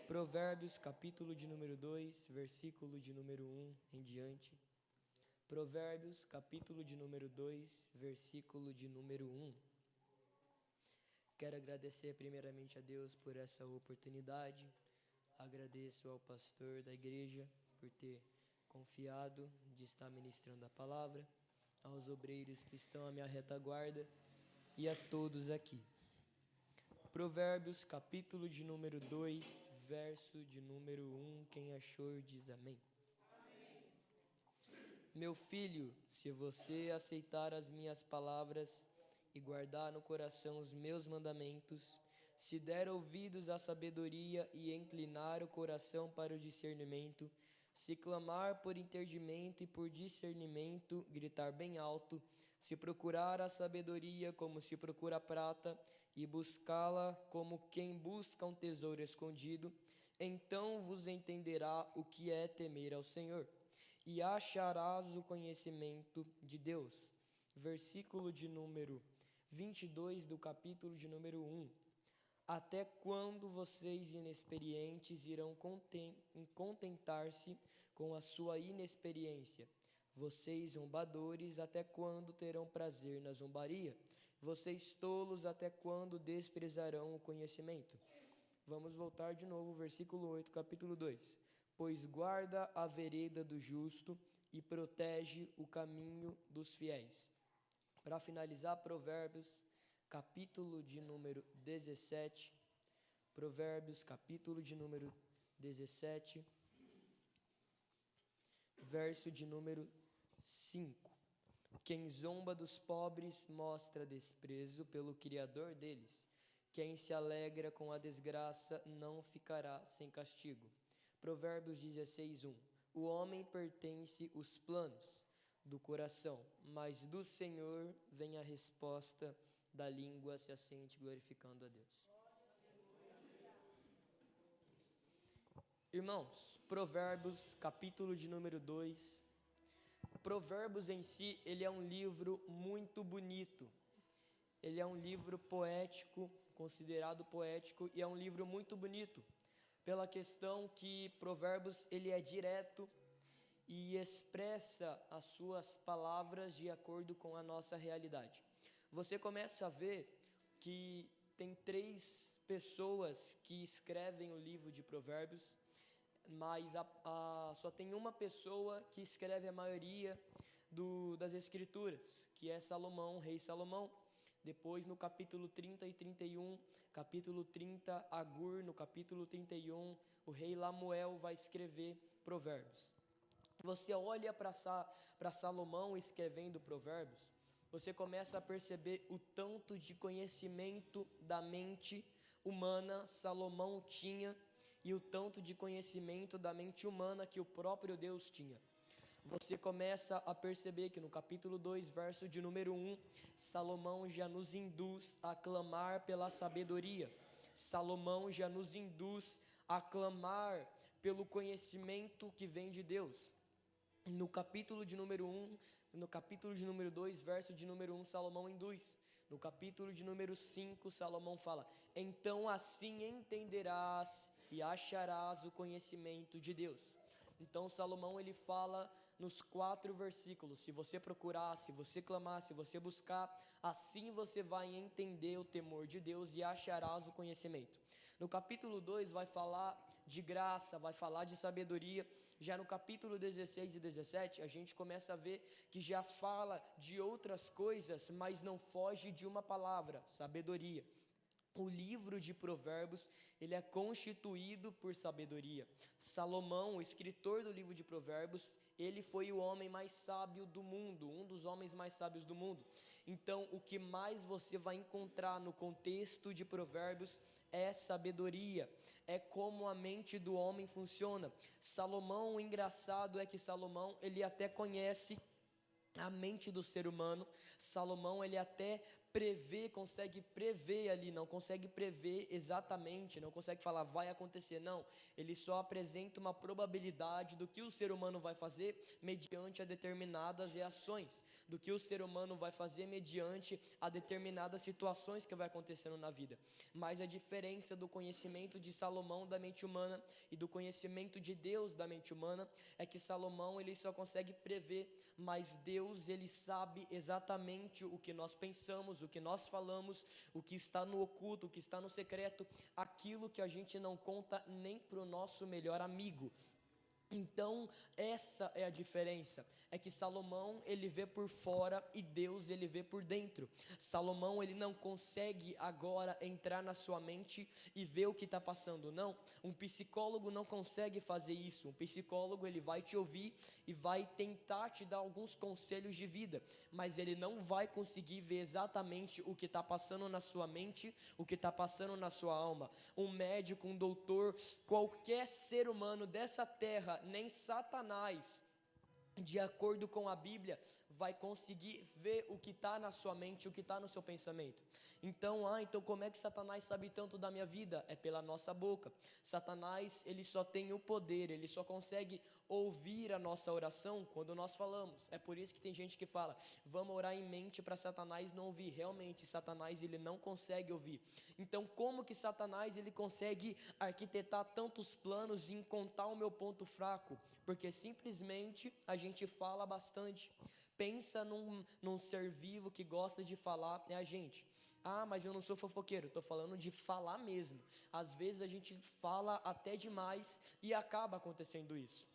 Provérbios, capítulo de número 2, versículo de número 1 em diante. Provérbios, capítulo de número 2, versículo de número 1. Quero agradecer primeiramente a Deus por essa oportunidade. Agradeço ao pastor da igreja por ter confiado de estar ministrando a palavra, aos obreiros que estão à minha retaguarda e a todos aqui. Provérbios, capítulo de número 2, verso de número 1, quem achou diz amém. Meu filho, se você aceitar as minhas palavras e guardar no coração os meus mandamentos, se der ouvidos à sabedoria e inclinar o coração para o discernimento, se clamar por entendimento e por discernimento, gritar bem alto, se procurar a sabedoria como se procura a prata e buscá-la como quem busca um tesouro escondido, então vos entenderá o que é temer ao Senhor e acharás o conhecimento de Deus. Versículo de número 22 do capítulo de número 1. Até quando vocês inexperientes irão contentar-se com a sua inexperiência? Vocês zombadores, até quando terão prazer na zombaria? Vocês tolos, até quando desprezarão o conhecimento? Vamos voltar de novo, versículo 8, capítulo 2. Pois guarda a vereda do justo e protege o caminho dos fiéis. Para finalizar, Provérbios, capítulo de número 17. Provérbios, capítulo de número 17, verso de número 5. Quem zomba dos pobres mostra desprezo pelo Criador deles. Quem se alegra com a desgraça não ficará sem castigo. Provérbios 16, 1. O homem pertence os planos do coração, mas do Senhor vem a resposta da língua, se assente glorificando a Deus. Irmãos, Provérbios, capítulo de número 2. Provérbios em si, ele é um livro muito bonito. Ele é um livro poético, considerado poético, e é um livro muito bonito, pela questão que Provérbios ele é direto e expressa as suas palavras de acordo com a nossa realidade. Você começa a ver que tem 3 pessoas que escrevem o livro de Provérbios, mas só tem uma pessoa que escreve a maioria das escrituras, que é Salomão, o rei Salomão. Depois no capítulo 30 e 31, capítulo 30, Agur, no capítulo 31, o rei Lamuel vai escrever Provérbios. Você olha para Salomão escrevendo Provérbios, você começa a perceber o tanto de conhecimento da mente humana Salomão tinha e o tanto de conhecimento da mente humana que o próprio Deus tinha. Você começa a perceber que no capítulo 2, verso de número 1, Salomão já nos induz a clamar pela sabedoria. Salomão já nos induz a clamar pelo conhecimento que vem de Deus. No capítulo de número 1, no capítulo de número 2, verso de número 1, Salomão induz. No capítulo de número 5, Salomão fala: então assim entenderás e acharás o conhecimento de Deus. Então Salomão ele fala nos 4 versículos: se você procurar, se você clamar, se você buscar, assim você vai entender o temor de Deus e acharás o conhecimento. No capítulo 2 vai falar de graça, vai falar de sabedoria. Já no capítulo 16 e 17 a gente começa a ver que já fala de outras coisas, mas não foge de uma palavra: sabedoria. O livro de Provérbios, ele é constituído por sabedoria. Salomão, o escritor do livro de Provérbios, ele foi o homem mais sábio do mundo, um dos homens mais sábios do mundo. Então, o que mais você vai encontrar no contexto de Provérbios é sabedoria, é como a mente do homem funciona. Salomão, o engraçado é que Salomão, ele até conhece a mente do ser humano. Salomão, ele até consegue prever ali, não consegue prever exatamente, não consegue falar vai acontecer, não. Ele só apresenta uma probabilidade do que o ser humano vai fazer mediante a determinadas reações, do que o ser humano vai fazer mediante a determinadas situações que vai acontecendo na vida. Mas a diferença do conhecimento de Salomão da mente humana e do conhecimento de Deus da mente humana é que Salomão ele só consegue prever, mas Deus ele sabe exatamente o que nós pensamos, o que nós falamos, o que está no oculto, o que está no secreto, aquilo que a gente não conta nem para o nosso melhor amigo. Então, essa é a diferença, é que Salomão, ele vê por fora e Deus, ele vê por dentro. Salomão, ele não consegue agora entrar na sua mente e ver o que está passando, não. Um psicólogo não consegue fazer isso. Um psicólogo, ele vai te ouvir e vai tentar te dar alguns conselhos de vida, mas ele não vai conseguir ver exatamente o que está passando na sua mente, o que está passando na sua alma. Um médico, um doutor, qualquer ser humano dessa terra, nem Satanás, de acordo com a Bíblia, vai conseguir ver o que está na sua mente, o que está no seu pensamento. Então como é que Satanás sabe tanto da minha vida? É pela nossa boca. Satanás, ele só tem o poder, ele só consegue ouvir a nossa oração quando nós falamos. É por isso que tem gente que fala, vamos orar em mente para Satanás não ouvir. Realmente, Satanás, ele não consegue ouvir. Então, como que Satanás, ele consegue arquitetar tantos planos e encontrar o meu ponto fraco? Porque simplesmente a gente fala bastante. Pensa num ser vivo que gosta de falar, é a gente. Mas eu não sou fofoqueiro, estou falando de falar mesmo. Às vezes a gente fala até demais e acaba acontecendo isso.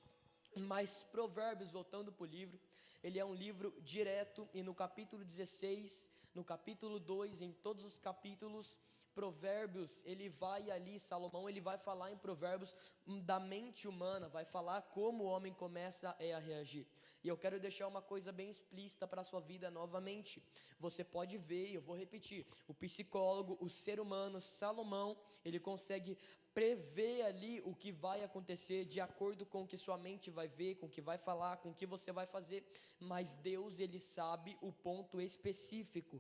Mas Provérbios, voltando para o livro, ele é um livro direto, e no capítulo 16, no capítulo 2, em todos os capítulos, Provérbios, ele vai ali, Salomão, ele vai falar em Provérbios da mente humana, vai falar como o homem começa a reagir. E eu quero deixar uma coisa bem explícita para a sua vida novamente. Você pode ver, eu vou repetir, o psicólogo, o ser humano, Salomão, ele consegue prever ali o que vai acontecer de acordo com o que sua mente vai ver, com o que vai falar, com o que você vai fazer, mas Deus, ele sabe o ponto específico.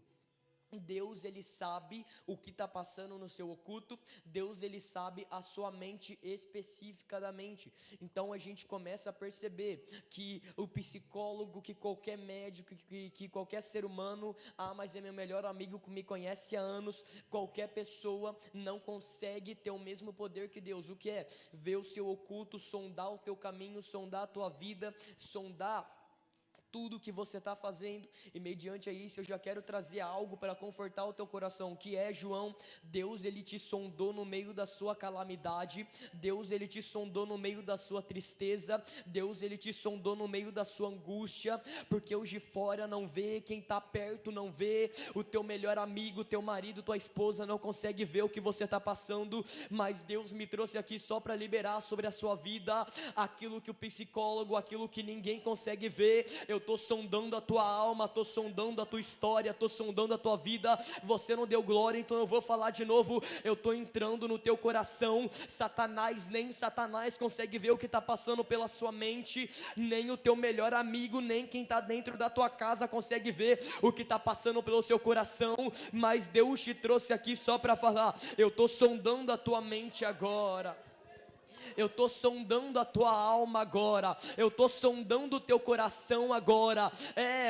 Deus, ele sabe o que está passando no seu oculto. Deus, ele sabe a sua mente especificadamente. Então a gente começa a perceber que o psicólogo, que qualquer médico, que qualquer ser humano, mas é meu melhor amigo que me conhece há anos, qualquer pessoa não consegue ter o mesmo poder que Deus. O que é? Ver o seu oculto, sondar o teu caminho, sondar a tua vida, sondar tudo que você está fazendo, e mediante isso eu já quero trazer algo para confortar o teu coração, que é, João, Deus, ele te sondou no meio da sua calamidade, Deus, ele te sondou no meio da sua tristeza, Deus, ele te sondou no meio da sua angústia, porque os de fora não vê, quem está perto não vê, o teu melhor amigo, teu marido, tua esposa não consegue ver o que você está passando, mas Deus me trouxe aqui só para liberar sobre a sua vida, aquilo que o psicólogo, aquilo que ninguém consegue ver. Eu estou sondando a tua alma, estou sondando a tua história, estou sondando a tua vida. Você não deu glória, então eu vou falar de novo. Eu estou entrando no teu coração. Nem Satanás consegue ver o que está passando pela sua mente, nem o teu melhor amigo, nem quem está dentro da tua casa consegue ver o que está passando pelo seu coração, mas Deus te trouxe aqui só para falar, eu estou sondando a tua mente agora. Eu estou sondando a tua alma agora, eu estou sondando o teu coração agora.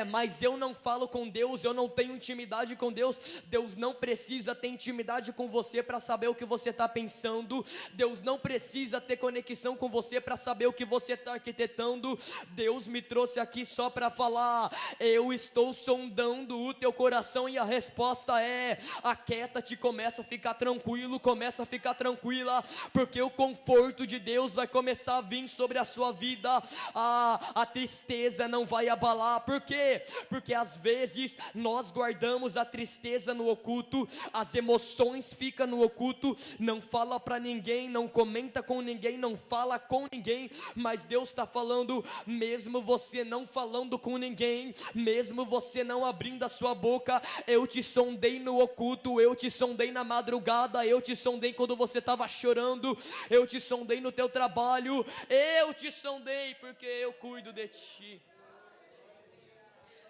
Mas eu não falo com Deus, eu não tenho intimidade com Deus. Deus não precisa ter intimidade com você para saber o que você está pensando. Deus não precisa ter conexão com você para saber o que você está arquitetando. Deus me trouxe aqui só para falar, eu estou sondando o teu coração, e a resposta é: aquieta-te, começa a ficar tranquilo, começa a ficar tranquila, porque o conforto de Deus vai começar a vir sobre a sua vida. A tristeza não vai abalar. Por quê? Porque às vezes nós guardamos a tristeza no oculto, as emoções ficam no oculto, não fala para ninguém, não comenta com ninguém, não fala com ninguém, mas Deus está falando, mesmo você não falando com ninguém, mesmo você não abrindo a sua boca, eu te sondei no oculto, eu te sondei na madrugada, eu te sondei quando você estava chorando, eu te sondei no teu trabalho, eu te sondei porque eu cuido de ti.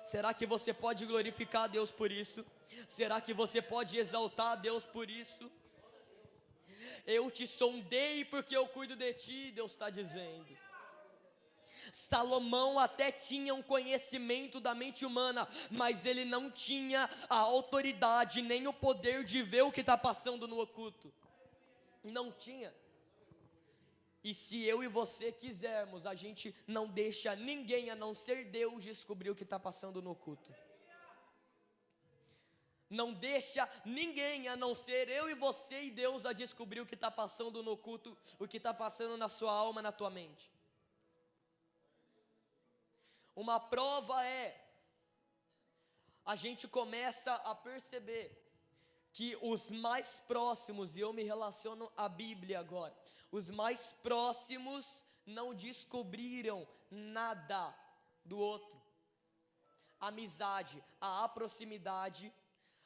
Será que você pode glorificar a Deus por isso? Será que você pode exaltar a Deus por isso? Eu te sondei porque eu cuido de ti, Deus está dizendo. Salomão até tinha um conhecimento da mente humana, mas ele não tinha a autoridade nem o poder de ver o que está passando no oculto. Não tinha. E se eu e você quisermos, a gente não deixa ninguém a não ser Deus descobrir o que está passando no oculto. Não deixa ninguém a não ser eu e você e Deus a descobrir o que está passando no oculto, o que está passando na sua alma, na tua mente. Uma prova é, a gente começa a perceber que os mais próximos, e eu me relaciono à Bíblia agora, os mais próximos não descobriram nada do outro. Amizade, a proximidade,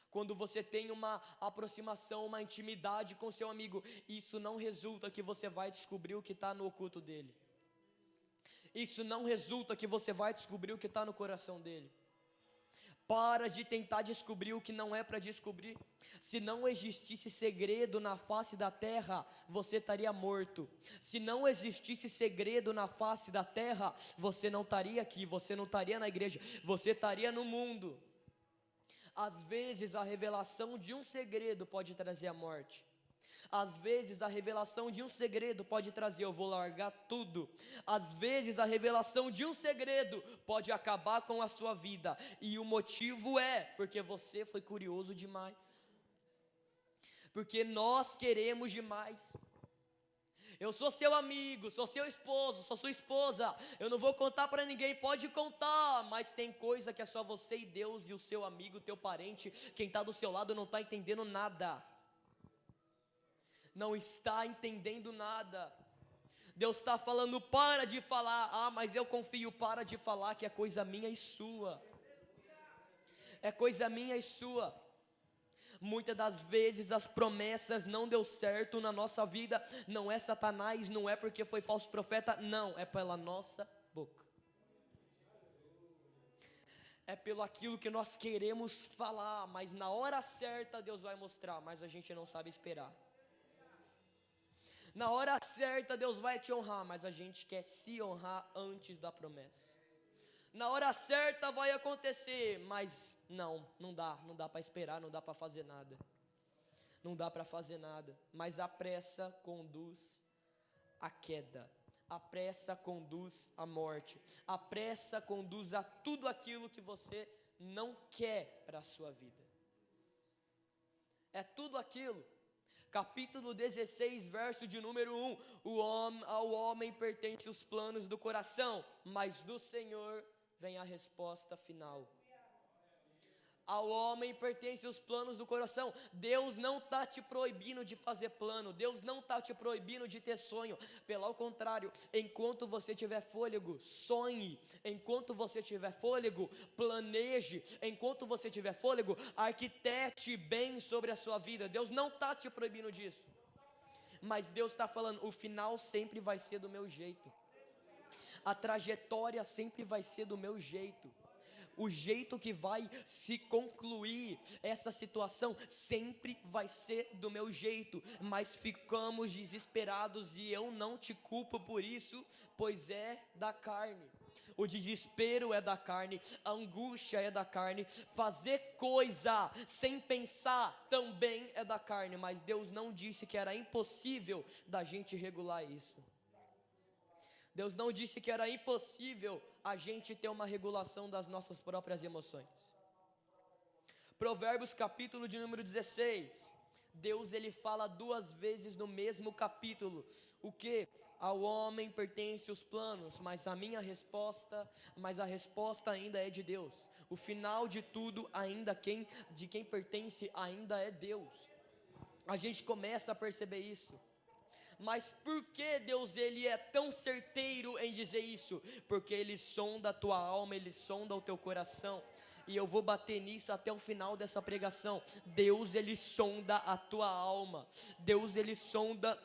quando você tem uma aproximação, uma intimidade com seu amigo, isso não resulta que você vai descobrir o que está no oculto dele. Isso não resulta que você vai descobrir o que está no coração dele. Para de tentar descobrir o que não é para descobrir. Se não existisse segredo na face da terra, você estaria morto. Se não existisse segredo na face da terra, você não estaria aqui, você não estaria na igreja, você estaria no mundo. Às vezes a revelação de um segredo pode trazer a morte. Às vezes a revelação de um segredo pode trazer, eu vou largar tudo. Às vezes a revelação de um segredo pode acabar com a sua vida. E o motivo é porque você foi curioso demais. Porque nós queremos demais. Eu sou seu amigo, sou seu esposo, sou sua esposa. Eu não vou contar para ninguém, pode contar. Mas tem coisa que é só você e Deus e o seu amigo, o teu parente. Quem está do seu lado não está entendendo nada. Não está entendendo nada. Deus está falando, para de falar. Ah, mas eu confio, para de falar que é coisa minha e sua. É coisa minha e sua. Muitas das vezes as promessas não deu certo na nossa vida. Não é Satanás, não é porque foi falso profeta. Não, é pela nossa boca. É pelo aquilo que nós queremos falar. Mas na hora certa Deus vai mostrar. Mas a gente não sabe esperar. Na hora certa Deus vai te honrar, mas a gente quer se honrar antes da promessa. Na hora certa vai acontecer, mas não dá para esperar, não dá para fazer nada. Não dá para fazer nada, mas a pressa conduz à queda. A pressa conduz à morte. A pressa conduz a tudo aquilo que você não quer para a sua vida. É tudo aquilo. Capítulo 16, verso de número 1. Ao homem pertence os planos do coração, mas do Senhor vem a resposta final. Ao homem pertence os planos do coração. Deus não está te proibindo de fazer plano. Deus não está te proibindo de ter sonho. Pelo contrário, enquanto você tiver fôlego, sonhe. Enquanto você tiver fôlego, planeje. Enquanto você tiver fôlego, arquitete bem sobre a sua vida. Deus não está te proibindo disso. Mas Deus está falando, o final sempre vai ser do meu jeito. A trajetória sempre vai ser do meu jeito. O jeito que vai se concluir essa situação sempre vai ser do meu jeito, mas ficamos desesperados e eu não te culpo por isso, pois é da carne. O desespero é da carne, a angústia é da carne, fazer coisa sem pensar também é da carne, mas Deus não disse que era impossível da gente regular isso. Deus não disse que era impossível a gente ter uma regulação das nossas próprias emoções. Provérbios capítulo de número 16. Deus ele fala 2 vezes no mesmo capítulo. O que? Ao homem pertence os planos, mas a resposta ainda é de Deus. O final de tudo de quem pertence ainda é Deus. A gente começa a perceber isso. Mas por que Deus ele é tão certeiro em dizer isso? Porque Ele sonda a tua alma, Ele sonda o teu coração. E eu vou bater nisso até o final dessa pregação. Deus ele sonda a tua alma. Deus ele sonda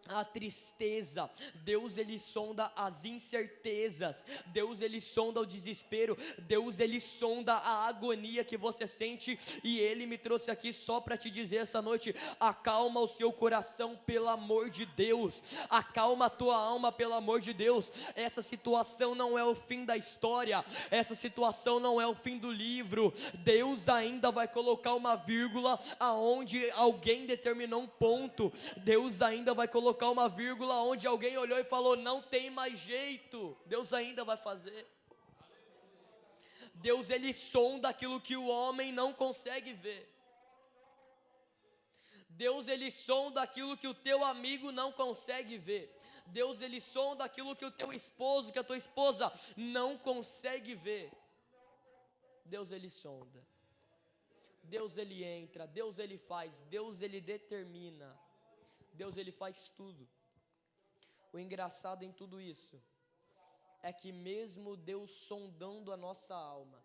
a tristeza, Deus ele sonda as incertezas, Deus ele sonda o desespero, Deus ele sonda a agonia que você sente, e Ele me trouxe aqui só para te dizer essa noite: acalma o seu coração pelo amor de Deus, acalma a tua alma pelo amor de Deus. Essa situação não é o fim da história, essa situação não é o fim do livro. Deus ainda vai colocar uma vírgula aonde alguém determinou um ponto, Deus ainda vai colocar uma vírgula onde alguém olhou e falou: não tem mais jeito. Deus ainda vai fazer. Deus ele sonda aquilo que o homem não consegue ver. Deus ele sonda aquilo que o teu amigo não consegue ver. Deus ele sonda aquilo que o teu esposo, que a tua esposa não consegue ver. Deus ele sonda. Deus ele entra, Deus ele faz, Deus ele determina. Deus ele faz tudo. O engraçado em tudo isso é que mesmo Deus sondando a nossa alma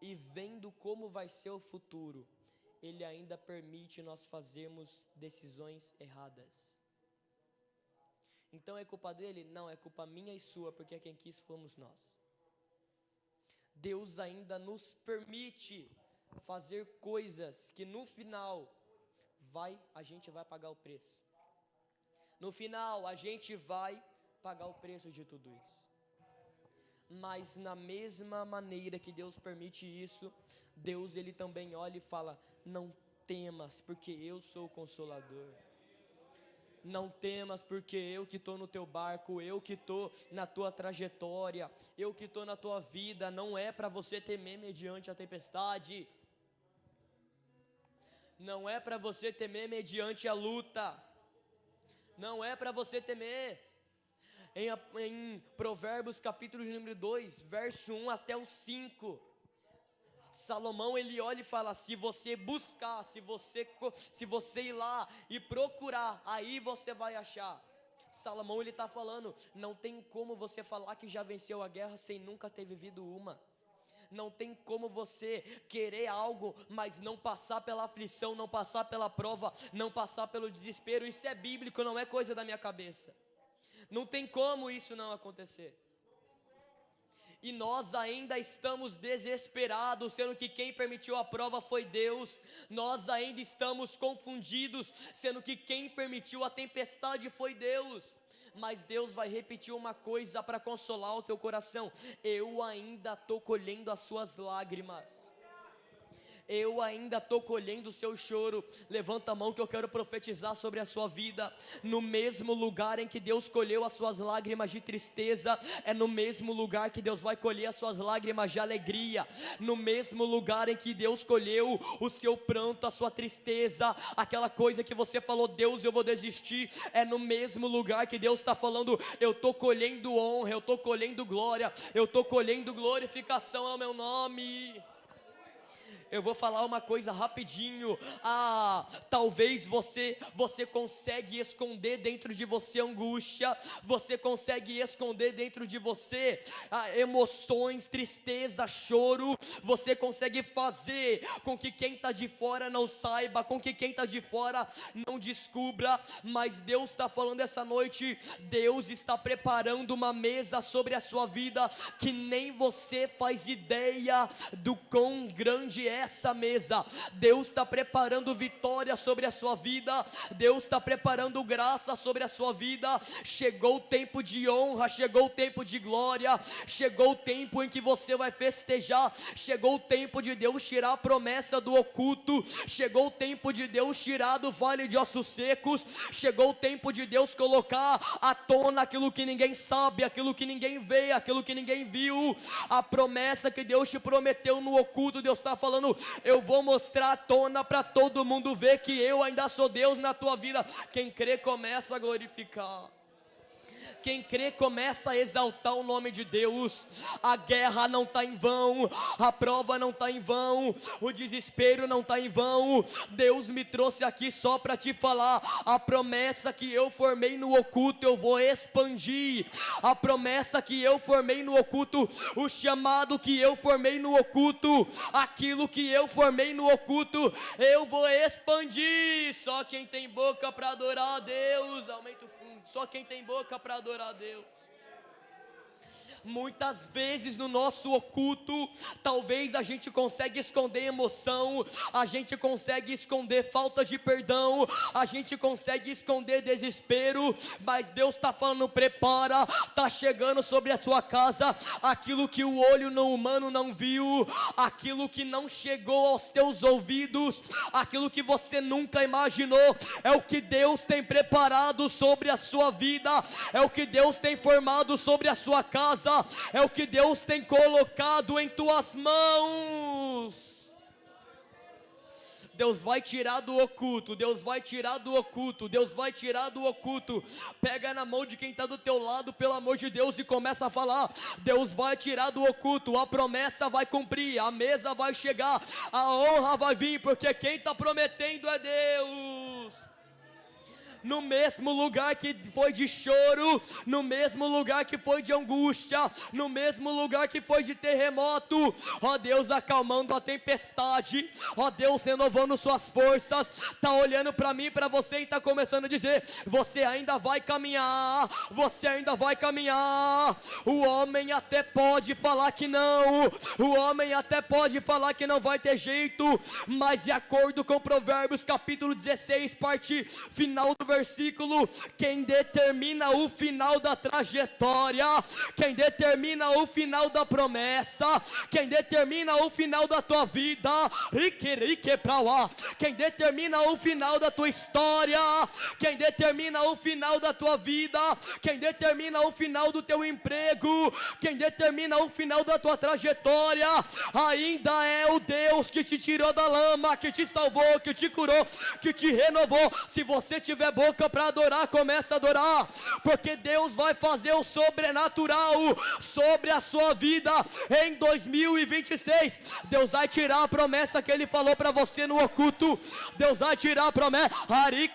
e vendo como vai ser o futuro, Ele ainda permite nós fazermos decisões erradas. Então é culpa dele? Não, é culpa minha e sua, porque quem quis fomos nós. Deus ainda nos permite fazer coisas que no final a gente vai pagar o preço. No final, a gente vai pagar o preço de tudo isso. Mas na mesma maneira que Deus permite isso, Deus ele também olha e fala: não temas, porque eu sou o Consolador. Não temas, porque eu que estou no teu barco, eu que estou na tua trajetória, eu que estou na tua vida. Não é para você temer mediante a tempestade. Não é para você temer mediante a luta. Não é para você temer. Em Provérbios capítulo número 2, verso 1 até o 5, Salomão ele olha e fala: se você buscar, se você ir lá e procurar, aí você vai achar. Salomão ele está falando: não tem como você falar que já venceu a guerra sem nunca ter vivido uma. Não tem como você querer algo, mas não passar pela aflição, não passar pela prova, não passar pelo desespero. Isso é bíblico, não é coisa da minha cabeça. Não tem como isso não acontecer. E nós ainda estamos desesperados, sendo que quem permitiu a prova foi Deus. Nós ainda estamos confundidos, sendo que quem permitiu a tempestade foi Deus. Mas Deus vai repetir uma coisa para consolar o teu coração: eu ainda estou colhendo as suas lágrimas. Eu ainda estou colhendo o seu choro. Levanta a mão que eu quero profetizar sobre a sua vida. No mesmo lugar em que Deus colheu as suas lágrimas de tristeza, é no mesmo lugar que Deus vai colher as suas lágrimas de alegria. No mesmo lugar em que Deus colheu o seu pranto, a sua tristeza, aquela coisa que você falou: Deus, eu vou desistir, é no mesmo lugar que Deus está falando: eu estou colhendo honra, eu estou colhendo glória, eu estou colhendo glorificação ao meu nome. Eu vou falar uma coisa rapidinho. Talvez você consegue esconder dentro de você angústia, você consegue esconder dentro de você emoções, tristeza, choro. Você consegue fazer com que quem está de fora não saiba, com que quem está de fora não descubra. Mas Deus está falando essa noite: Deus está preparando uma mesa sobre a sua vida que nem você faz ideia do quão grande é essa mesa. Deus está preparando vitória sobre a sua vida. Deus está preparando graça sobre a sua vida. Chegou o tempo de honra, chegou o tempo de glória, chegou o tempo em que você vai festejar. Chegou o tempo de Deus tirar a promessa do oculto. Chegou o tempo de Deus tirar do vale de ossos secos. Chegou o tempo de Deus colocar à tona aquilo que ninguém sabe, aquilo que ninguém vê, aquilo que ninguém viu. A promessa que Deus te prometeu no oculto, Deus está falando: eu vou mostrar à tona para todo mundo ver que eu ainda sou Deus na tua vida. Quem crê começa a glorificar. Quem crê começa a exaltar o nome de Deus. A guerra não está em vão, a prova não está em vão, o desespero não está em vão. Deus me trouxe aqui só para te falar: a promessa que eu formei no oculto eu vou expandir. A promessa que eu formei no oculto, o chamado que eu formei no oculto, aquilo que eu formei no oculto, eu vou expandir. Só quem tem boca para adorar a Deus, aumenta o fundo. Só quem tem boca para adorar a Deus. Muitas vezes no nosso oculto, talvez a gente consegue esconder emoção, a gente consegue esconder falta de perdão, a gente consegue esconder desespero, mas Deus está falando: prepara, está chegando sobre a sua casa aquilo que o olho no humano não viu, aquilo que não chegou aos teus ouvidos, aquilo que você nunca imaginou, é o que Deus tem preparado sobre a sua vida, é o que Deus tem formado sobre a sua casa, é o que Deus tem colocado em tuas mãos. Deus vai tirar do oculto, Deus vai tirar do oculto, Deus vai tirar do oculto. Pega na mão de quem está do teu lado, pelo amor de Deus, e começa a falar: Deus vai tirar do oculto, a promessa vai cumprir, a mesa vai chegar, a honra vai vir, porque quem está prometendo é Deus. No mesmo lugar que foi de choro, no mesmo lugar que foi de angústia, no mesmo lugar que foi de terremoto, ó Deus acalmando a tempestade, ó Deus renovando suas forças, tá olhando para mim, para você, e tá começando a dizer: você ainda vai caminhar, você ainda vai caminhar. O homem até pode falar que não, o homem até pode falar que não vai ter jeito, mas de acordo com Provérbios capítulo 16, parte final do versículo, quem determina o final da trajetória, quem determina o final da promessa, quem determina o final da tua vida, quem determina o final da tua história, quem determina o final da tua vida, quem determina o final do teu emprego, quem determina o final da tua trajetória, ainda é o Deus que te tirou da lama, que te salvou, que te curou, que te renovou. Se você tiver boca para adorar, começa a adorar, porque Deus vai fazer o sobrenatural sobre a sua vida em 2026. Deus vai tirar a promessa que Ele falou para você no oculto. Deus vai tirar a promessa. Ai,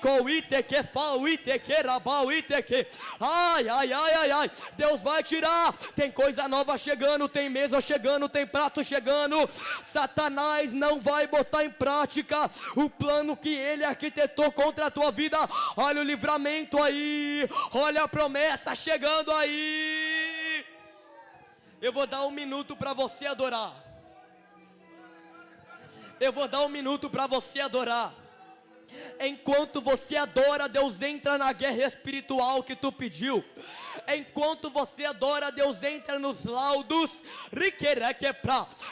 ai, ai, ai, ai. Deus vai tirar. Tem coisa nova chegando, tem mesa chegando, tem prato chegando. Satanás não vai botar em prática o plano que ele arquitetou contra a tua vida. Olha o livramento aí, olha a promessa chegando aí. Eu vou dar um minuto para você adorar. Eu vou dar um minuto para você adorar. Enquanto você adora, Deus entra na guerra espiritual que tu pediu. Enquanto você adora, Deus entra nos laudos.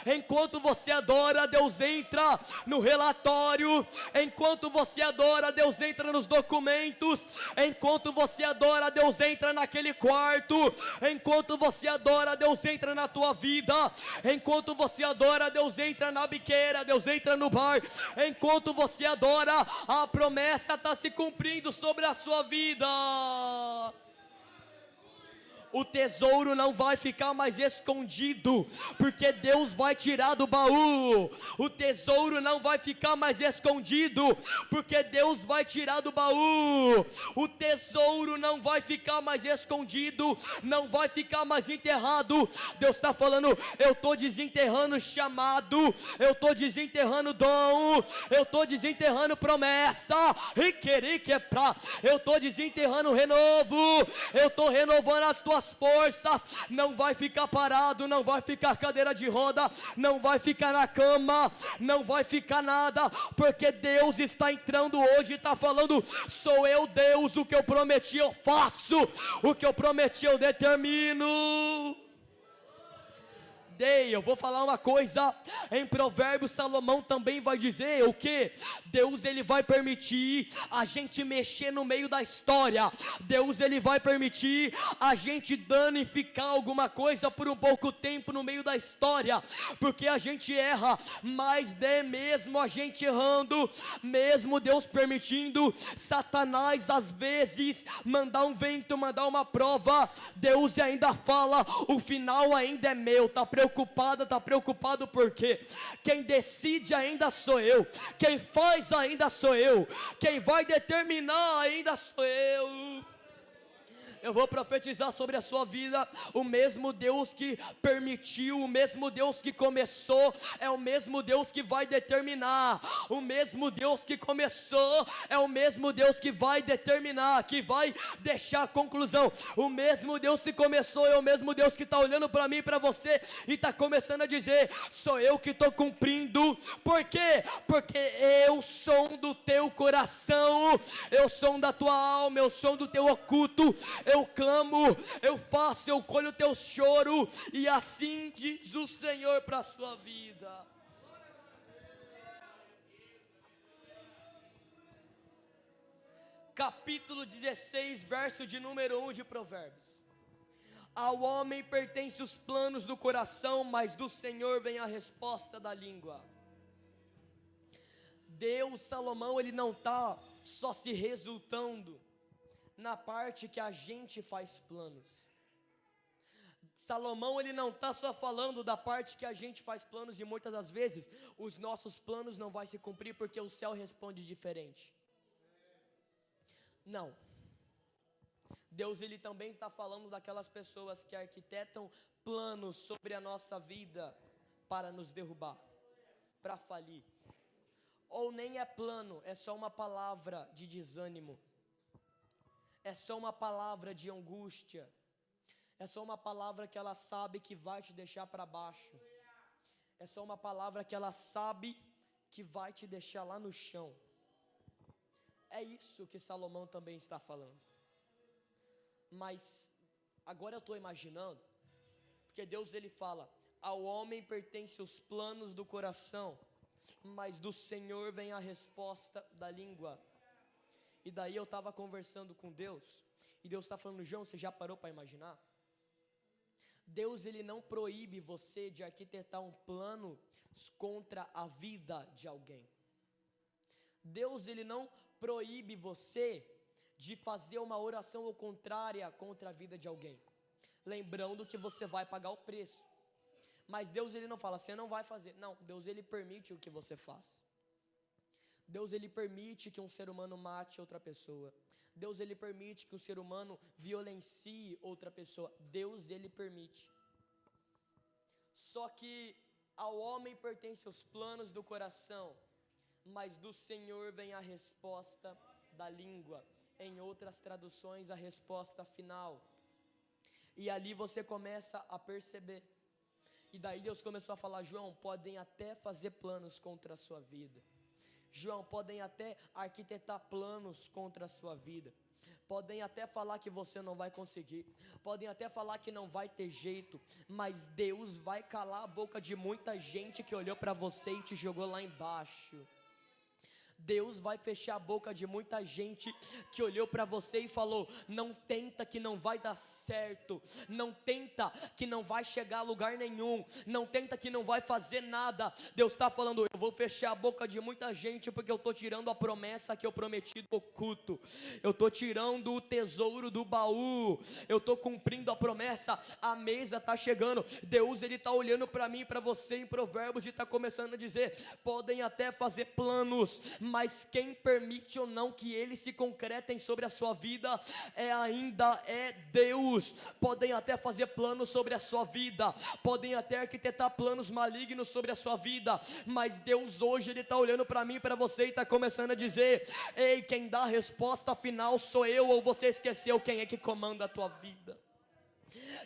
Enquanto você adora, Deus entra no relatório. Enquanto você adora, Deus entra nos documentos. Enquanto você adora, Deus entra naquele quarto. Enquanto você adora, Deus entra na tua vida. Enquanto você adora, Deus entra na biqueira, Deus entra no bar. Enquanto você adora, a promessa está se cumprindo sobre a sua vida. O tesouro não vai ficar mais escondido, porque Deus vai tirar do baú. O tesouro não vai ficar mais escondido, porque Deus vai tirar do baú. O tesouro não vai ficar mais escondido, não vai ficar mais enterrado. Deus está falando: eu estou desenterrando chamado, eu estou desenterrando dom, eu estou desenterrando promessa, eu estou desenterrando renovo, eu estou renovando as tuas forças. Não vai ficar parado, não vai ficar cadeira de roda, não vai ficar na cama, não vai ficar nada, porque Deus está entrando hoje e está falando: sou eu Deus, o que eu prometi eu faço, o que eu prometi eu determino. Ei, eu vou falar uma coisa, em Provérbios Salomão também vai dizer o que? Deus ele vai permitir a gente mexer no meio da história, Deus ele vai permitir a gente danificar alguma coisa por um pouco tempo no meio da história, porque a gente erra, mas mesmo a gente errando, mesmo Deus permitindo Satanás às vezes mandar um vento, mandar uma prova, Deus ainda fala, o final ainda é meu. Tá preocupado porque quem decide ainda sou eu, quem faz ainda sou eu, quem vai determinar ainda sou eu. Eu vou profetizar sobre a sua vida, o mesmo Deus que permitiu, o mesmo Deus que começou, é o mesmo Deus que vai determinar, o mesmo Deus que começou, é o mesmo Deus que vai determinar, que vai deixar a conclusão, o mesmo Deus que começou, é o mesmo Deus que está olhando para mim e para você, e está começando a dizer, sou eu que estou cumprindo, por quê? Porque eu sou do teu coração, eu sou da tua alma, eu sou do teu oculto, eu clamo, eu faço, eu colho o teu choro, e assim diz o Senhor para a sua vida. Capítulo 16, verso de número 1 de Provérbios. Ao homem pertencem os planos do coração, mas do Senhor vem a resposta da língua. Deus, Salomão, ele não está só se resultando na parte que a gente faz planos. Salomão ele não está só falando da parte que a gente faz planos, e muitas das vezes os nossos planos não vão se cumprir porque o céu responde diferente. Não. Deus ele também está falando daquelas pessoas que arquitetam planos sobre a nossa vida para nos derrubar, para falir. Ou nem é plano, é só uma palavra de desânimo. É só uma palavra de angústia, é só uma palavra que ela sabe que vai te deixar para baixo, é só uma palavra que ela sabe que vai te deixar lá no chão. É isso que Salomão também está falando. Mas agora eu estou imaginando, porque Deus ele fala, ao homem pertencem os planos do coração, mas do Senhor vem a resposta da língua. E daí eu estava conversando com Deus, e Deus está falando, João, você já parou para imaginar? Deus ele não proíbe você de arquitetar um plano contra a vida de alguém. Deus ele não proíbe você de fazer uma oração contrária contra a vida de alguém, lembrando que você vai pagar o preço. Mas Deus ele não fala, você não vai fazer. Não, Deus ele permite o que você faz. Deus ele permite que um ser humano mate outra pessoa. Deus ele permite que o ser humano violencie outra pessoa. Deus ele permite. Só que ao homem pertencem os planos do coração, mas do Senhor vem a resposta da língua. Em outras traduções, a resposta final. E ali você começa a perceber. E daí Deus começou a falar, João, podem até fazer planos contra a sua vida. João, podem até arquitetar planos contra a sua vida. Podem até falar que você não vai conseguir. Podem até falar que não vai ter jeito. Mas Deus vai calar a boca de muita gente que olhou para você e te jogou lá embaixo. Deus vai fechar a boca de muita gente que olhou para você e falou, não tenta que não vai dar certo, não tenta que não vai chegar a lugar nenhum, não tenta que não vai fazer nada. Deus está falando, eu vou fechar a boca de muita gente porque eu estou tirando a promessa que eu prometi do oculto, eu estou tirando o tesouro do baú, eu estou cumprindo a promessa, a mesa está chegando. Deus ele está olhando para mim e para você em Provérbios e está começando a dizer, podem até fazer planos, mas quem permite ou não que eles se concretem sobre a sua vida ainda é Deus. Podem até fazer planos sobre a sua vida, podem até arquitetar planos malignos sobre a sua vida, mas Deus hoje ele está olhando para mim e para você e está começando a dizer, ei, quem dá a resposta final sou eu, ou você esqueceu quem é que comanda a tua vida?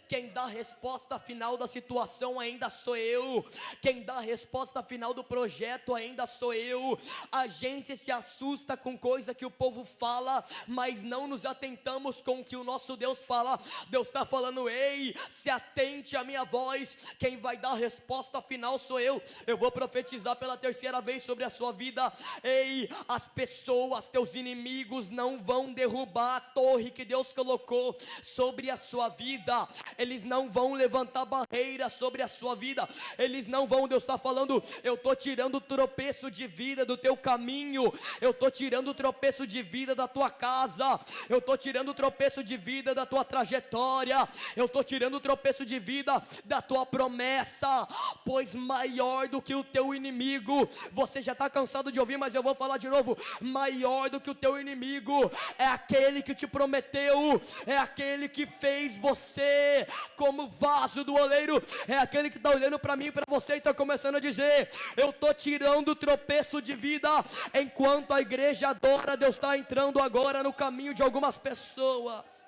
Quem dá a resposta final da situação ainda sou eu. Quem dá a resposta final do projeto ainda sou eu. A gente se assusta com coisa que o povo fala, mas não nos atentamos com o que o nosso Deus fala. Deus está falando: ei, se atente à minha voz. Quem vai dar a resposta final sou eu. Eu vou profetizar pela terceira vez sobre a sua vida. Ei, as pessoas, teus inimigos, não vão derrubar a torre que Deus colocou sobre a sua vida. Eles não vão levantar barreiras sobre a sua vida. Eles não vão. Deus está falando: eu estou tirando o tropeço de vida do teu caminho. Eu estou tirando o tropeço de vida da tua casa. Eu estou tirando o tropeço de vida da tua trajetória. Eu estou tirando o tropeço de vida da tua promessa. Pois maior do que o teu inimigo, você já está cansado de ouvir, mas eu vou falar de novo: maior do que o teu inimigo é aquele que te prometeu, é aquele que fez você como vaso do oleiro, é aquele que está olhando para mim e para você e está começando a dizer: eu estou tirando o tropeço de vida. Enquanto a igreja adora, Deus está entrando agora no caminho de algumas pessoas.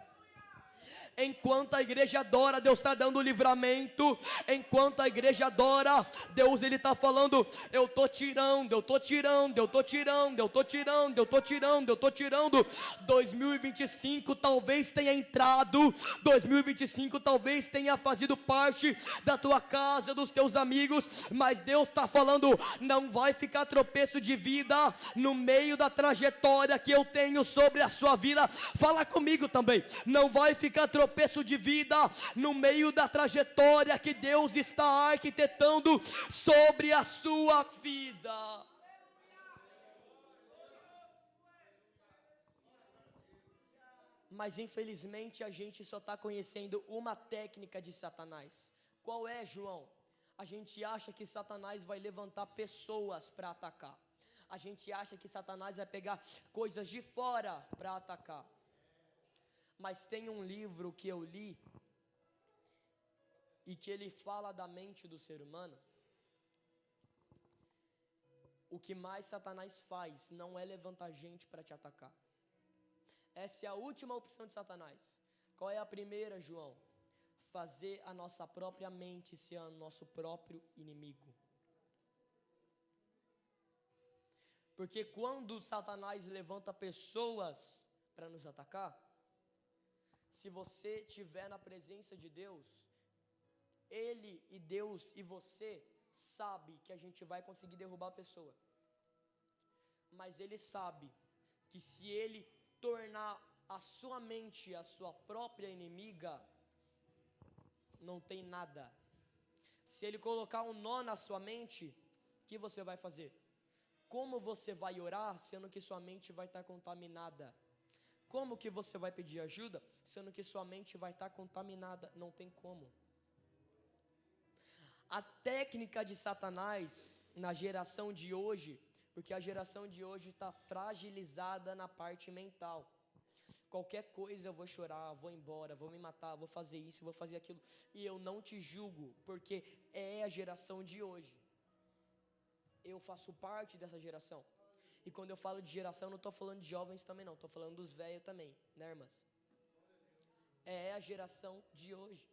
Enquanto a igreja adora, Deus está dando livramento. Enquanto a igreja adora, Deus ele está falando: eu estou tirando, eu estou tirando, eu estou tirando, eu estou tirando, eu estou tirando, eu estou tirando. 2025 talvez tenha entrado, 2025 talvez tenha fazido parte da tua casa, dos teus amigos, mas Deus está falando: não vai ficar tropeço de vida no meio da trajetória que eu tenho sobre a sua vida. Fala comigo também: não vai ficar tropeço de vida no meio da trajetória que Deus está arquitetando sobre a sua vida. Mas infelizmente a gente só está conhecendo uma técnica de Satanás. Qual é, João? A gente acha que Satanás vai levantar pessoas para atacar. A gente acha que Satanás vai pegar coisas de fora para atacar. Mas tem um livro que eu li e que ele fala da mente do ser humano. O que mais Satanás faz não é levantar gente para te atacar. Essa é a última opção de Satanás. Qual é a primeira, João? Fazer a nossa própria mente ser o nosso próprio inimigo. Porque quando Satanás levanta pessoas para nos atacar, se você estiver na presença de Deus, Ele e Deus e você sabe que a gente vai conseguir derrubar a pessoa. Mas Ele sabe que se Ele tornar a sua mente a sua própria inimiga, não tem nada. Se Ele colocar um nó na sua mente, o que você vai fazer? Como você vai orar, sendo que sua mente vai estar contaminada? Como que você vai pedir ajuda, sendo que sua mente vai estar contaminada? Não tem como. A técnica de Satanás na geração de hoje, porque a geração de hoje está fragilizada na parte mental. Qualquer coisa eu vou chorar, vou embora, vou me matar, vou fazer isso, vou fazer aquilo. E eu não te julgo, porque é a geração de hoje. Eu faço parte dessa geração. E quando eu falo de geração, eu não estou falando de jovens também não, estou falando dos velhos também, né, irmãs? É a geração de hoje.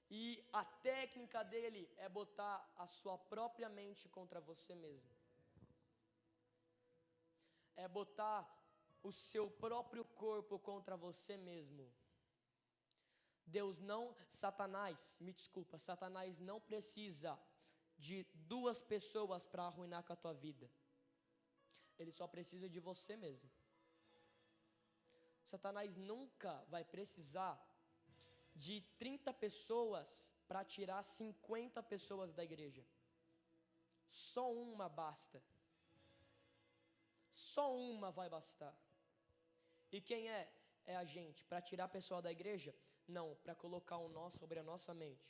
E a técnica dele é botar a sua própria mente contra você mesmo. É botar o seu próprio corpo contra você mesmo. Satanás não precisa de duas pessoas para arruinar com a tua vida. Ele só precisa de você mesmo. Satanás nunca vai precisar de 30 pessoas para tirar 50 pessoas da igreja. Só uma basta. Só uma vai bastar. E quem é? É a gente. Para tirar a pessoa da igreja? Não, para colocar um nó sobre a nossa mente.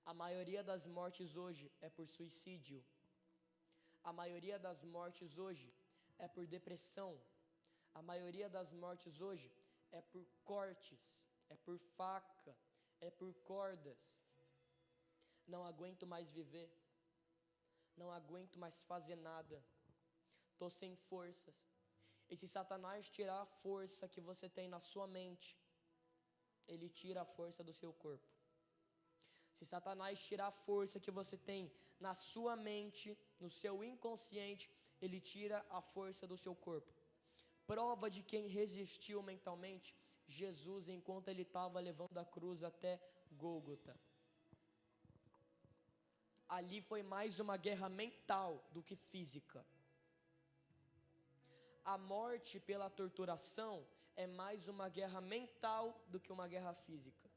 A maioria das mortes hoje é por suicídio. A maioria das mortes hoje é por depressão. A maioria das mortes hoje é por cortes, é por faca, é por cordas. Não aguento mais viver. Não aguento mais fazer nada. Estou sem forças. E se Satanás tirar a força que você tem na sua mente, ele tira a força do seu corpo. Se Satanás tirar a força que você tem na sua mente, no seu inconsciente, ele tira a força do seu corpo. Prova de quem resistiu mentalmente, Jesus, enquanto ele estava levando a cruz até Gólgota. Ali foi mais uma guerra mental do que física. A morte pela torturação é mais uma guerra mental do que uma guerra física.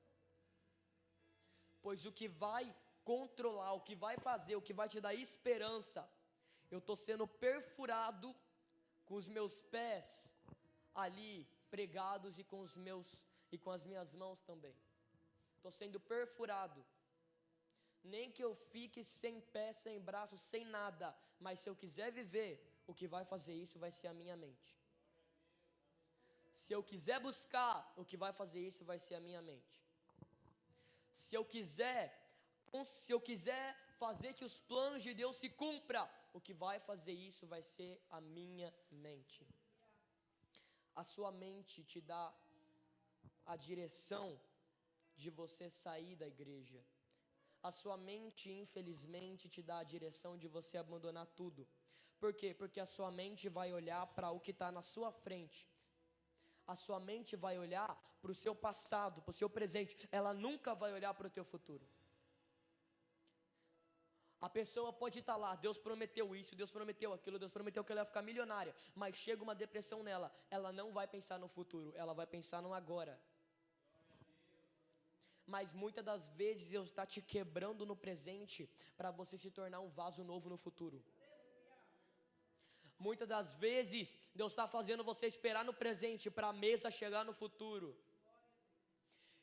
Pois o que vai controlar, o que vai fazer, o que vai te dar esperança, eu estou sendo perfurado com os meus pés ali pregados e com as minhas mãos também. Estou sendo perfurado. Nem que eu fique sem pé, sem braço, sem nada, mas se eu quiser viver, o que vai fazer isso vai ser a minha mente. Se eu quiser buscar, o que vai fazer isso vai ser a minha mente. Se eu quiser fazer que os planos de Deus se cumpram, o que vai fazer isso vai ser a minha mente. A sua mente te dá a direção de você sair da igreja. A sua mente, infelizmente, te dá a direção de você abandonar tudo. Por quê? Porque a sua mente vai olhar para o que está na sua frente. A sua mente vai olhar para o seu passado, para o seu presente. Ela nunca vai olhar para o teu futuro. A pessoa pode estar lá, Deus prometeu isso, Deus prometeu aquilo, Deus prometeu que ela ia ficar milionária, mas chega uma depressão nela, ela não vai pensar no futuro, ela vai pensar no agora. Mas muitas das vezes Deus está te quebrando no presente para você se tornar um vaso novo no futuro. Muitas das vezes Deus está fazendo você esperar no presente para a mesa chegar no futuro.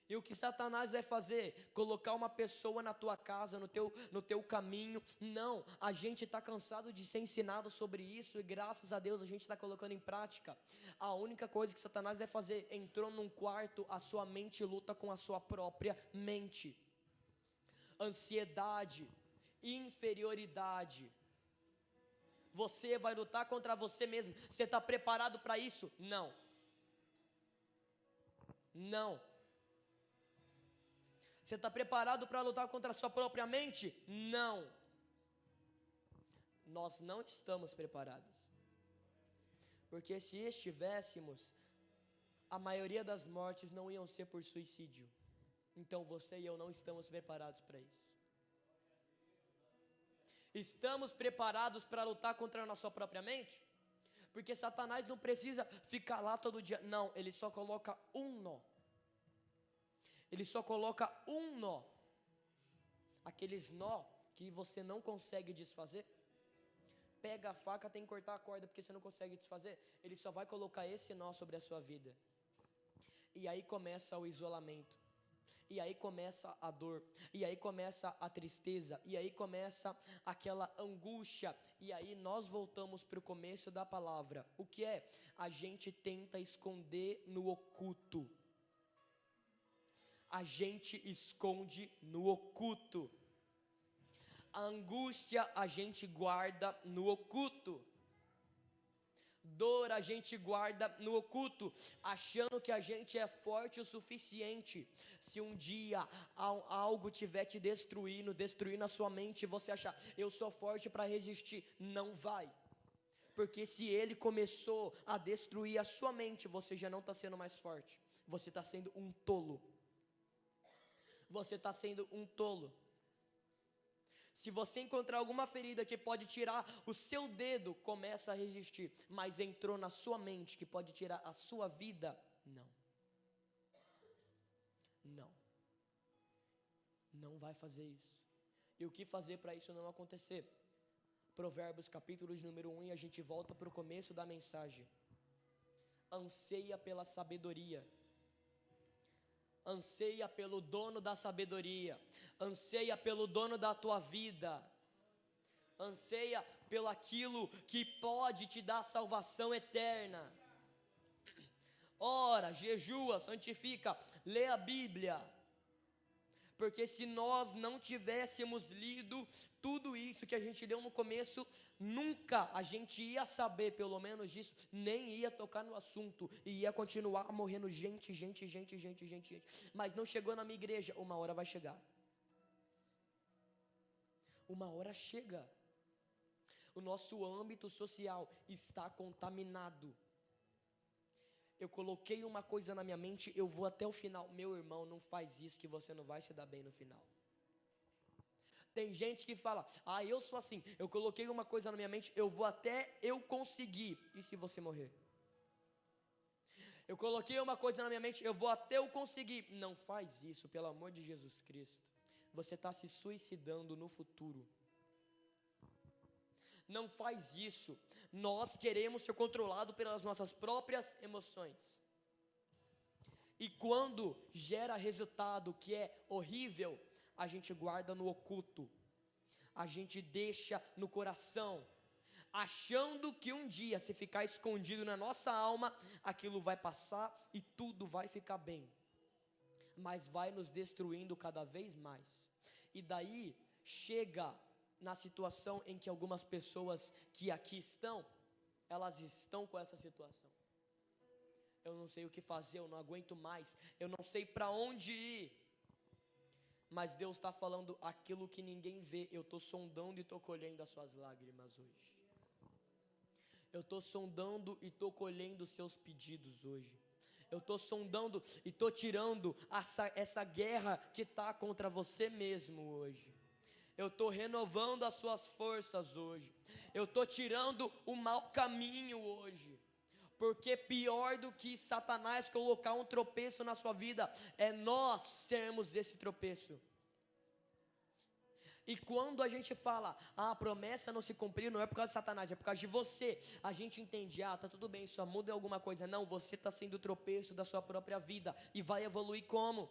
E o que Satanás vai fazer? Colocar uma pessoa na tua casa, no teu caminho. Não, a gente está cansado de ser ensinado sobre isso e graças a Deus a gente está colocando em prática. A única coisa que Satanás vai fazer, entrou num quarto, a sua mente luta com a sua própria mente. Ansiedade, inferioridade. Você vai lutar contra você mesmo. Você está preparado para isso? Não. Não. Você está preparado para lutar contra a sua própria mente? Não. Nós não estamos preparados. Porque se estivéssemos, a maioria das mortes não iam ser por suicídio. Então você e eu não estamos preparados para isso. Estamos preparados para lutar contra a nossa própria mente? Porque Satanás não precisa ficar lá todo dia. Não, ele só coloca um nó. Ele só coloca um nó. Aqueles nó que você não consegue desfazer. Pega a faca, tem que cortar a corda porque você não consegue desfazer. Ele só vai colocar esse nó sobre a sua vida. E aí começa o isolamento. E aí começa a dor. E aí começa a tristeza. E aí começa aquela angústia. E aí nós voltamos para o começo da palavra. O que é? A gente tenta esconder no oculto. A gente esconde no oculto. A angústia a gente guarda no oculto. Dor a gente guarda no oculto, achando que a gente é forte o suficiente. Se um dia algo tiver te destruindo a sua mente, você achar, eu sou forte para resistir, não vai. Porque se ele começou a destruir a sua mente, você já não está sendo mais forte. Você está sendo um tolo. Você está sendo um tolo. Se você encontrar alguma ferida que pode tirar o seu dedo, começa a resistir. Mas entrou na sua mente que pode tirar a sua vida, não. Não. Não vai fazer isso. E o que fazer para isso não acontecer? Provérbios capítulo de número 1, e a gente volta para o começo da mensagem. Anseia pela sabedoria. Anseia pelo dono da sabedoria. Anseia pelo dono da tua vida. Anseia pelo aquilo que pode te dar salvação eterna. Ora, jejua, santifica, lê a Bíblia. Porque se nós não tivéssemos lido tudo isso que a gente leu no começo, nunca a gente ia saber pelo menos disso, nem ia tocar no assunto, e ia continuar morrendo gente. Mas não chegou na minha igreja, uma hora vai chegar. Uma hora chega. O nosso âmbito social está contaminado. Eu coloquei uma coisa na minha mente, eu vou até o final. Meu irmão, não faz isso que você não vai se dar bem no final. Tem gente que fala, eu sou assim, eu coloquei uma coisa na minha mente, eu vou até eu conseguir. E se você morrer? Eu coloquei uma coisa na minha mente, eu vou até eu conseguir. Não faz isso, pelo amor de Jesus Cristo. Você está se suicidando no futuro. Não faz isso. Nós queremos ser controlados pelas nossas próprias emoções. E quando gera resultado que é horrível, a gente guarda no oculto. A gente deixa no coração, achando que um dia, se ficar escondido na nossa alma, aquilo vai passar e tudo vai ficar bem. Mas vai nos destruindo cada vez mais. E daí chega na situação em que algumas pessoas que aqui estão, elas estão com essa situação. Eu não sei o que fazer, eu não aguento mais, eu não sei para onde ir. Mas Deus está falando aquilo que ninguém vê. Eu estou sondando e estou colhendo as suas lágrimas hoje. Eu estou sondando e estou colhendo os seus pedidos hoje. Eu estou sondando e estou tirando essa guerra que está contra você mesmo hoje. Eu estou renovando as suas forças hoje. Eu estou tirando o mau caminho hoje. Porque pior do que Satanás colocar um tropeço na sua vida, é nós sermos esse tropeço. E quando a gente fala, a promessa não se cumpriu, não é por causa de Satanás, é por causa de você. A gente entende, tá tudo bem, só muda alguma coisa. Não, você está sendo o tropeço da sua própria vida. E vai evoluir como?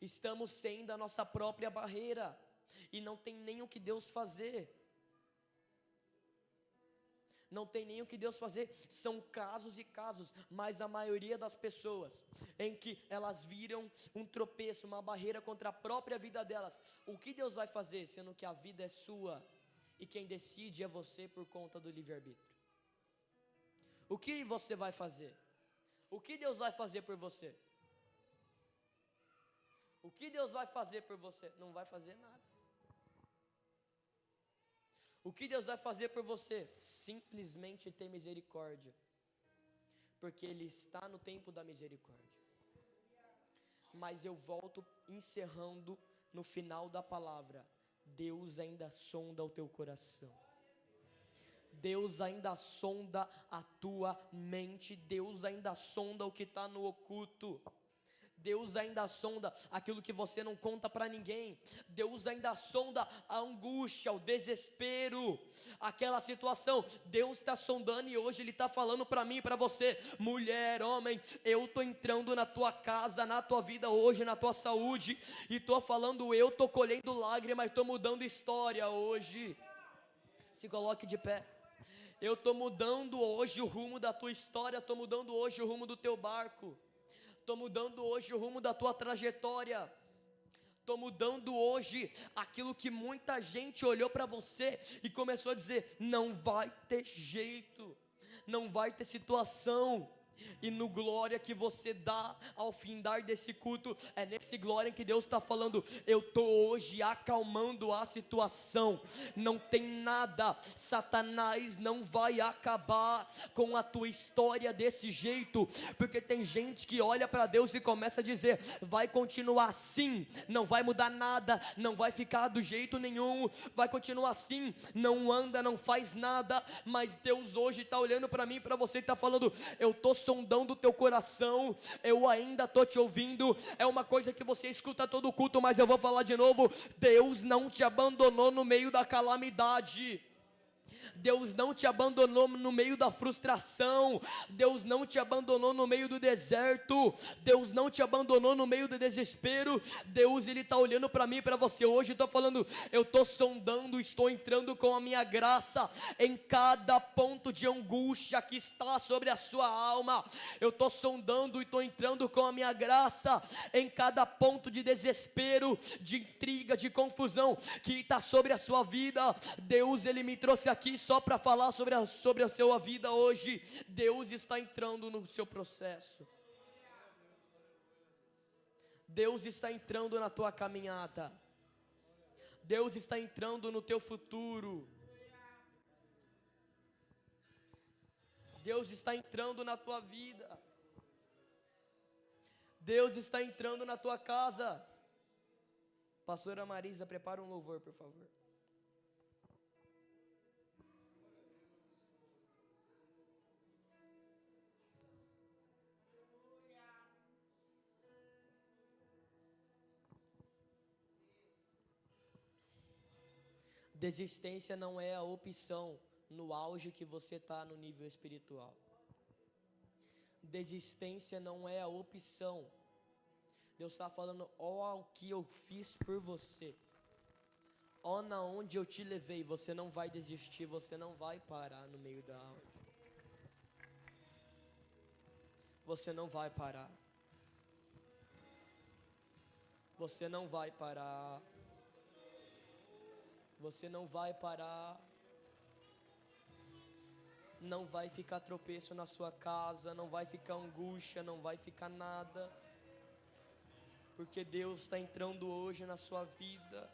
Estamos sendo a nossa própria barreira. E não tem nem o que Deus fazer. Não tem nem o que Deus fazer. São casos e casos, mas a maioria das pessoas em que elas viram um tropeço, uma barreira contra a própria vida delas, o que Deus vai fazer, sendo que a vida é sua e quem decide é você por conta do livre-arbítrio? O que você vai fazer? O que Deus vai fazer por você? O que Deus vai fazer por você? Não vai fazer nada. O que Deus vai fazer por você? Simplesmente ter misericórdia. Porque Ele está no tempo da misericórdia. Mas eu volto encerrando no final da palavra. Deus ainda sonda o teu coração. Deus ainda sonda a tua mente. Deus ainda sonda o que está no oculto. Deus ainda sonda aquilo que você não conta para ninguém. Deus ainda sonda a angústia, o desespero, aquela situação. Deus está sondando e hoje Ele está falando para mim e para você, mulher, homem, eu estou entrando na tua casa, na tua vida hoje, na tua saúde, e estou falando, eu estou colhendo lágrimas, estou mudando história hoje. Se coloque de pé. Eu estou mudando hoje o rumo da tua história, estou mudando hoje o rumo do teu barco. Estou mudando hoje o rumo da tua trajetória. Estou mudando hoje aquilo que muita gente olhou para você e começou a dizer, não vai ter jeito, não vai ter situação. E no glória que você dá ao findar desse culto, é nesse glória que Deus está falando, eu estou hoje acalmando a situação. Não tem nada, Satanás não vai acabar com a tua história desse jeito. Porque tem gente que olha para Deus e começa a dizer, vai continuar assim, não vai mudar nada, não vai ficar do jeito nenhum, vai continuar assim, não anda, não faz nada. Mas Deus hoje está olhando para mim e para você e está falando, eu estou sondando o teu coração, eu ainda estou te ouvindo. É uma coisa que você escuta todo o culto, mas eu vou falar de novo, Deus não te abandonou no meio da calamidade. Deus não te abandonou no meio da frustração, Deus não te abandonou no meio do deserto, Deus não te abandonou no meio do desespero. Deus, Ele está olhando para mim e para você hoje, estou falando, eu estou sondando, estou entrando com a minha graça em cada ponto de angústia que está sobre a sua alma. Eu estou sondando e estou entrando com a minha graça em cada ponto de desespero, de intriga, de confusão que está sobre a sua vida. Deus, Ele me trouxe aqui só para falar sobre a sua vida hoje. Deus está entrando no seu processo. Deus está entrando na tua caminhada. Deus está entrando no teu futuro. Deus está entrando na tua vida. Deus está entrando na tua casa. Pastora Marisa, prepara um louvor, por favor. Desistência não é a opção no auge que você está no nível espiritual. Desistência não é a opção. Deus está falando, ó o que eu fiz por você. Ó na onde eu te levei. Você não vai desistir, você não vai parar no meio da auge. Você não vai parar. Você não vai parar. Você não vai parar. Não vai ficar tropeço na sua casa, não vai ficar angústia, não vai ficar nada. Porque Deus está entrando hoje na sua vida.